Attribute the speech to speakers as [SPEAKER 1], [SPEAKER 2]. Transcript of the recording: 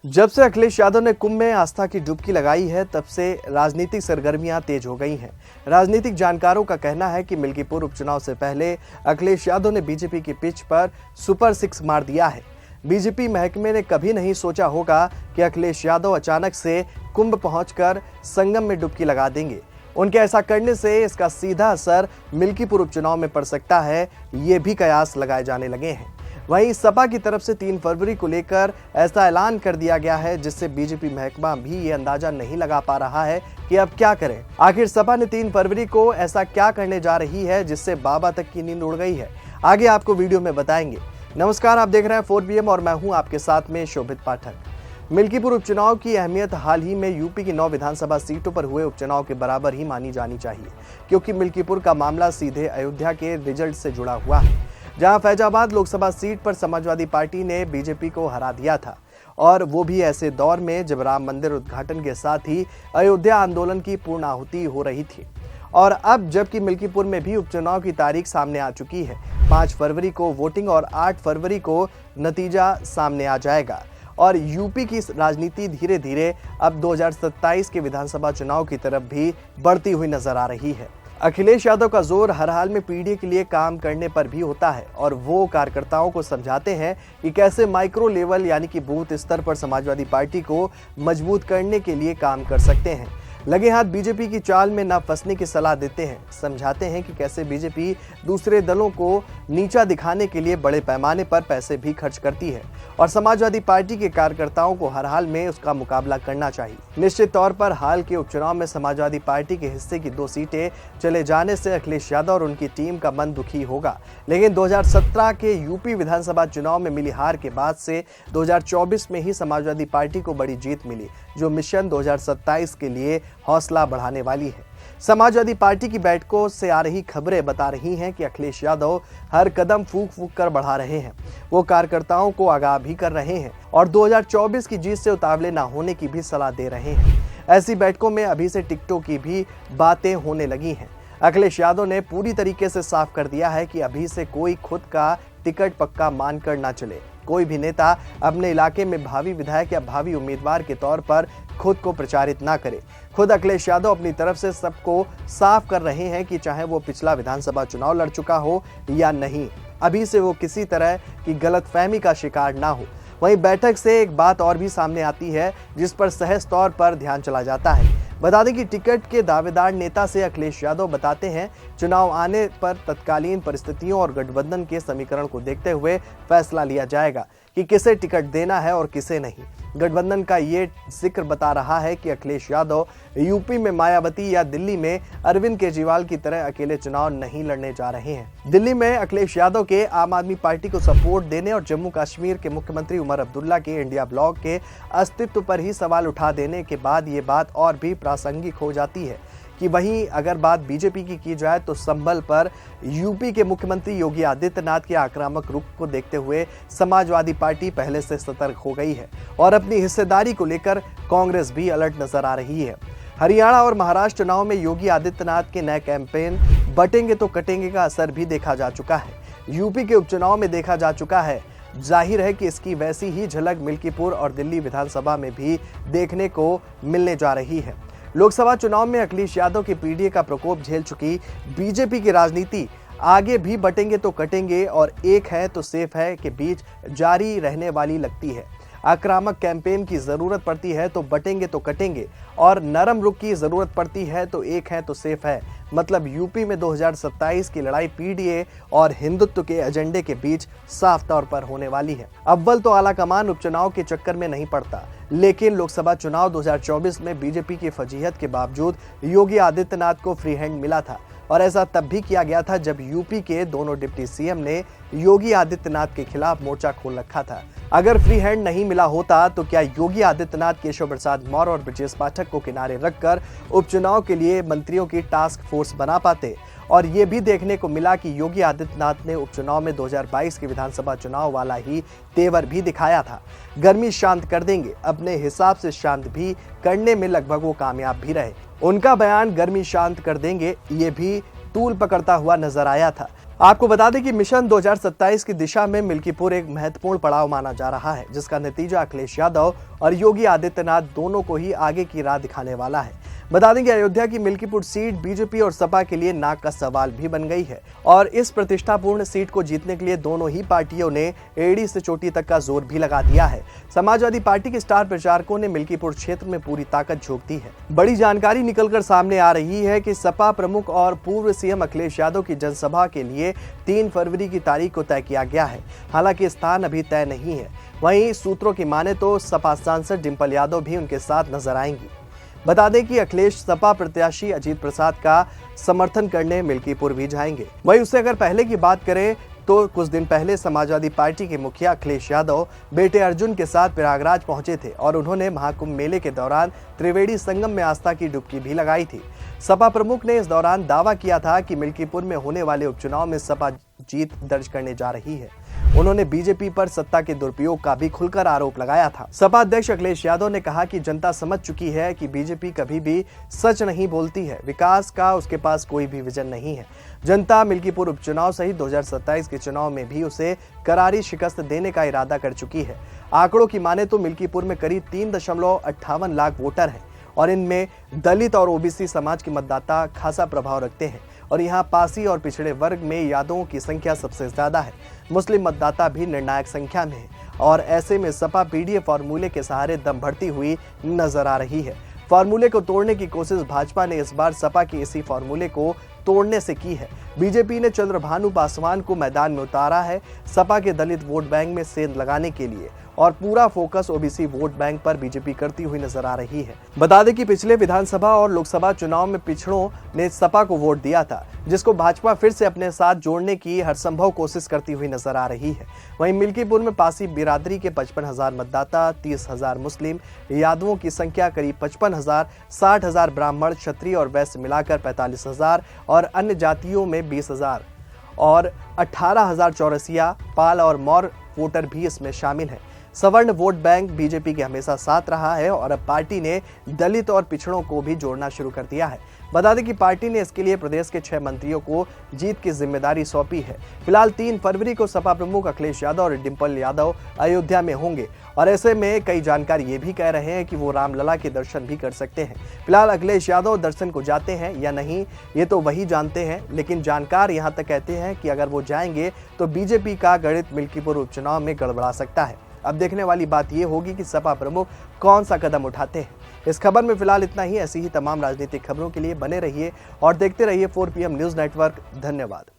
[SPEAKER 1] जब से अखिलेश यादव ने कुंभ में आस्था की डुबकी लगाई है, तब से राजनीतिक सरगर्मियां तेज हो गई हैं। राजनीतिक जानकारों का कहना है कि मिल्कीपुर उपचुनाव से पहले अखिलेश यादव ने बीजेपी की पिच पर सुपर सिक्स मार दिया है। बीजेपी महकमे ने कभी नहीं सोचा होगा कि अखिलेश यादव अचानक से कुंभ पहुंचकर संगम में डुबकी लगा देंगे। उनके ऐसा करने से इसका सीधा असर मिल्कीपुर उपचुनाव में पड़ सकता है, ये भी कयास लगाए जाने लगे हैं। वहीं सपा की तरफ से 3 फरवरी को लेकर ऐसा ऐलान कर दिया गया है, जिससे बीजेपी महकमा भी ये अंदाजा नहीं लगा पा रहा है कि अब क्या करें। आखिर सपा ने 3 फरवरी को ऐसा क्या करने जा रही है जिससे बाबा तक की नींद उड़ गई है, आगे आपको वीडियो में बताएंगे। नमस्कार, आप देख रहे हैं 4PM और मैं हूं आपके साथ में शोभित पाठक। मिल्कीपुर उपचुनाव की अहमियत हाल ही में यूपी की 9 विधानसभा सीटों पर हुए उपचुनाव के बराबर ही मानी जानी चाहिए, क्योंकि मिल्कीपुर का मामला सीधे अयोध्या के रिजल्ट से जुड़ा हुआ है, जहां फैजाबाद लोकसभा सीट पर समाजवादी पार्टी ने बीजेपी को हरा दिया था, और वो भी ऐसे दौर में जब राम मंदिर उद्घाटन के साथ ही अयोध्या आंदोलन की पूर्णाहुति हो रही थी। और अब जबकि मिल्कीपुर में भी उपचुनाव की तारीख सामने आ चुकी है, 5 फरवरी को वोटिंग और 8 फरवरी को नतीजा सामने आ जाएगा, और यूपी की राजनीति धीरे धीरे अब 2027 के विधानसभा चुनाव की तरफ भी बढ़ती हुई नजर आ रही है। अखिलेश यादव का जोर हर हाल में पीढ़ी के लिए काम करने पर भी होता है, और वो कार्यकर्ताओं को समझाते हैं कि कैसे माइक्रो लेवल यानी कि बूथ स्तर पर समाजवादी पार्टी को मजबूत करने के लिए काम कर सकते हैं। लगे हाथ बीजेपी की चाल में न फंसने की सलाह देते हैं, समझाते हैं कि कैसे बीजेपी दूसरे दलों को नीचा दिखाने के लिए बड़े पैमाने पर पैसे भी खर्च करती है, और समाजवादी पार्टी के कार्यकर्ताओं को हर हाल में उसका मुकाबला करना चाहिए। निश्चित तौर पर हाल के उपचुनाव में समाजवादी पार्टी के हिस्से की 2 सीटें चले जाने से अखिलेश यादव और उनकी टीम का मन दुखी होगा, लेकिन 2017 के यूपी विधानसभा चुनाव में मिली हार के बाद से 2024 में ही समाजवादी पार्टी को बड़ी जीत मिली, जो मिशन 2027 के लिए हौसला बढ़ाने वाली है। समाजवादी पार्टी की बैठकों से आ रही खबरें बता रही हैं कि अखिलेश यादव हर कदम फूंक फूंक कर बढ़ा रहे हैं। वो कार्यकर्ताओं को आगाह भी कर रहे हैं और 2024 की जीत से उतावले ना होने की भी सलाह दे रहे हैं। ऐसी बैठकों में अभी से टिकटों की भी बातें होने लगी हैं। अखिलेश यादव ने पूरी तरीके से साफ कर दिया है कि अभी से कोई खुद का टिकट पक्का मानकर ना चले। कोई भी नेता अपने इलाके में भावी विधायक या भावी उम्मीदवार के तौर पर खुद को प्रचारित ना करे। खुद अखिलेश यादव अपनी तरफ से सबको साफ कर रहे हैं कि चाहे वो पिछला विधानसभा चुनाव लड़ चुका हो या नहीं, अभी से वो किसी तरह की गलतफहमी का शिकार ना हो। वहीं बैठक से एक बात और भी सामने आती है, जिस पर सहज तौर पर ध्यान चला जाता है। बता दें कि टिकट के दावेदार नेता से अखिलेश यादव बताते हैं, चुनाव आने पर तत्कालीन परिस्थितियों और गठबंधन के समीकरण को देखते हुए फैसला लिया जाएगा कि किसे टिकट देना है और किसे नहीं। गठबंधन का ये जिक्र बता रहा है कि अखिलेश यादव यूपी में मायावती या दिल्ली में अरविंद केजरीवाल की तरह अकेले चुनाव नहीं लड़ने जा रहे हैं। दिल्ली में अखिलेश यादव के आम आदमी पार्टी को सपोर्ट देने और जम्मू कश्मीर के मुख्यमंत्री उमर अब्दुल्ला के इंडिया ब्लॉक के अस्तित्व पर ही सवाल उठा देने के बाद ये बात और भी प्रासंगिक हो जाती है कि वहीं अगर बात बीजेपी की जाए तो संभल पर यूपी के मुख्यमंत्री योगी आदित्यनाथ के आक्रामक रुख को देखते हुए समाजवादी पार्टी पहले से सतर्क हो गई है, और अपनी हिस्सेदारी को लेकर कांग्रेस भी अलर्ट नजर आ रही है। हरियाणा और महाराष्ट्र चुनाव में योगी आदित्यनाथ के नए कैंपेन बटेंगे तो कटेंगे का असर भी देखा जा चुका है, यूपी के उपचुनाव में देखा जा चुका है। जाहिर है कि इसकी वैसी ही झलक मिल्कीपुर और दिल्ली विधानसभा में भी देखने को मिलने जा रही है। लोकसभा चुनाव में अखिलेश यादव के पीडीए का प्रकोप झेल चुकी बीजेपी की राजनीति आगे भी बटेंगे तो कटेंगे और एक है तो सेफ है के बीच जारी रहने वाली लगती है। आक्रामक कैंपेन की जरूरत पड़ती है तो बटेंगे तो कटेंगे, और नरम रुख की जरूरत पड़ती है तो एक है तो सेफ है। मतलब यूपी में 2027 की लड़ाई पीडीए और हिंदुत्व के एजेंडे के बीच साफ तौर पर होने वाली है। अव्वल तो आलाकमान उपचुनाव के चक्कर में नहीं पड़ता, लेकिन लोकसभा चुनाव 2024 में बीजेपी की फजीहत के बावजूद योगी आदित्यनाथ को फ्री हैंड मिला था, और ऐसा तब भी किया गया था जब यूपी के दोनों डिप्टी सीएम ने योगी आदित्यनाथ के खिलाफ मोर्चा खोल रखा था। अगर फ्री हैंड नहीं मिला होता तो क्या योगी आदित्यनाथ केशव प्रसाद मौर्य और ब्रजेश पाठक को किनारे रखकर उपचुनाव के लिए मंत्रियों की टास्क फोर्स बना पाते? और ये भी देखने को मिला कि योगी आदित्यनाथ ने उपचुनाव में 2022 के विधानसभा चुनाव वाला ही तेवर भी दिखाया था। गर्मी शांत कर देंगे, अपने हिसाब से शांत भी करने में लगभग वो कामयाब भी रहे। उनका बयान गर्मी शांत कर देंगे ये भी तूल पकड़ता हुआ नजर आया था। आपको बता दें कि मिशन 2027 की दिशा में मिल्कीपुर एक महत्वपूर्ण पड़ाव माना जा रहा है, जिसका नतीजा अखिलेश यादव और योगी आदित्यनाथ दोनों को ही आगे की राह दिखाने वाला है। बता दें कि अयोध्या की मिल्कीपुर सीट बीजेपी और सपा के लिए नाक का सवाल भी बन गई है और इस प्रतिष्ठापूर्ण सीट को जीतने के लिए दोनों ही पार्टियों ने एड़ी से चोटी तक का जोर भी लगा दिया है। समाजवादी पार्टी के स्टार प्रचारकों ने मिल्कीपुर क्षेत्र में पूरी ताकत झोंक दी है। बड़ी जानकारी निकलकर सामने आ रही है कि सपा प्रमुख और पूर्व सीएम अखिलेश यादव की जनसभा के लिए 3 फरवरी की तारीख को तय किया गया है। हालांकि स्थान अभी तय नहीं है। वहीं सूत्रों की माने तो सपा सांसद डिंपल यादव भी उनके साथ नजर आएंगी। बता दें कि अखिलेश सपा प्रत्याशी अजीत प्रसाद का समर्थन करने मिल्कीपुर भी जाएंगे। वहीं उससे अगर पहले की बात करें तो कुछ दिन पहले समाजवादी पार्टी के मुखिया अखिलेश यादव बेटे अर्जुन के साथ प्रयागराज पहुंचे थे और उन्होंने महाकुंभ मेले के दौरान त्रिवेणी संगम में आस्था की डुबकी भी लगाई थी। सपा प्रमुख ने इस दौरान दावा किया था कि मिल्कीपुर में होने वाले उपचुनाव में सपा जीत दर्ज करने जा रही है। उन्होंने बीजेपी पर सत्ता के दुरुपयोग का भी खुलकर आरोप लगाया था। सपा अध्यक्ष अखिलेश यादव ने कहा कि जनता समझ चुकी है कि बीजेपी कभी भी सच नहीं बोलती है, विकास का उसके पास कोई भी विजन नहीं है। जनता मिल्कीपुर उपचुनाव सहित 2027 के चुनाव में भी उसे करारी शिकस्त देने का इरादा कर चुकी है। आंकड़ों की माने तो मिल्कीपुर में करीब 3.58 लाख वोटर हैं और इनमें दलित और ओबीसी समाज के मतदाता खासा प्रभाव रखते हैं और यहाँ पासी और पिछड़े वर्ग में यादवों की संख्या सबसे ज्यादा है। मुस्लिम मतदाता भी निर्णायक संख्या में है और ऐसे में सपा पीडीए फॉर्मूले के सहारे दम भरती हुई नजर आ रही है। फॉर्मूले को तोड़ने की कोशिश भाजपा ने इस बार सपा के इसी फॉर्मूले को तोड़ने से की है। बीजेपी ने चंद्रभानु पासवान को मैदान में उतारा है सपा के दलित वोट बैंक में सेंध लगाने के लिए और पूरा फोकस ओबीसी वोट बैंक पर बीजेपी करती हुई नजर आ रही है। बता दें कि पिछले विधानसभा और लोकसभा चुनाव में पिछड़ों ने सपा को वोट दिया था, जिसको भाजपा फिर से अपने साथ जोड़ने की हर संभव कोशिश करती हुई नजर आ रही है। वहीं मिल्कीपुर में पासी बिरादरी के 55,000 मतदाता, 30,000 मुस्लिम, यादवों की संख्या करीब 55,000, 60,000 ब्राह्मण, क्षत्रिय और वैश्य मिलाकर 45,000 और अन्य जातियों में 20,000 और 18,000 चौरसिया, पाल और मौर्य वोटर भी इसमें शामिल हैं। सवर्ण वोट बैंक बीजेपी के हमेशा साथ रहा है और अब पार्टी ने दलित और पिछड़ों को भी जोड़ना शुरू कर दिया है। बता दें कि पार्टी ने इसके लिए प्रदेश के 6 मंत्रियों को जीत की जिम्मेदारी सौंपी है। फिलहाल 3 फरवरी को सपा प्रमुख अखिलेश यादव और डिंपल यादव अयोध्या में होंगे और ऐसे में कई जानकार ये भी कह रहे हैं कि वो रामलला के दर्शन भी कर सकते हैं। फिलहाल अखिलेश यादव दर्शन को जाते हैं या नहीं ये तो वही जानते हैं, लेकिन जानकार यहाँ तक कहते हैं कि अगर वो जाएंगे तो बीजेपी का गणित मिल्कीपुर उपचुनाव में गड़बड़ा सकता है। अब देखने वाली बात यह होगी कि सपा प्रमुख कौन सा कदम उठाते हैं। इस खबर में फिलहाल इतना ही। ऐसी ही तमाम राजनीतिक खबरों के लिए बने रहिए और देखते रहिए 4 PM न्यूज़ नेटवर्क। धन्यवाद।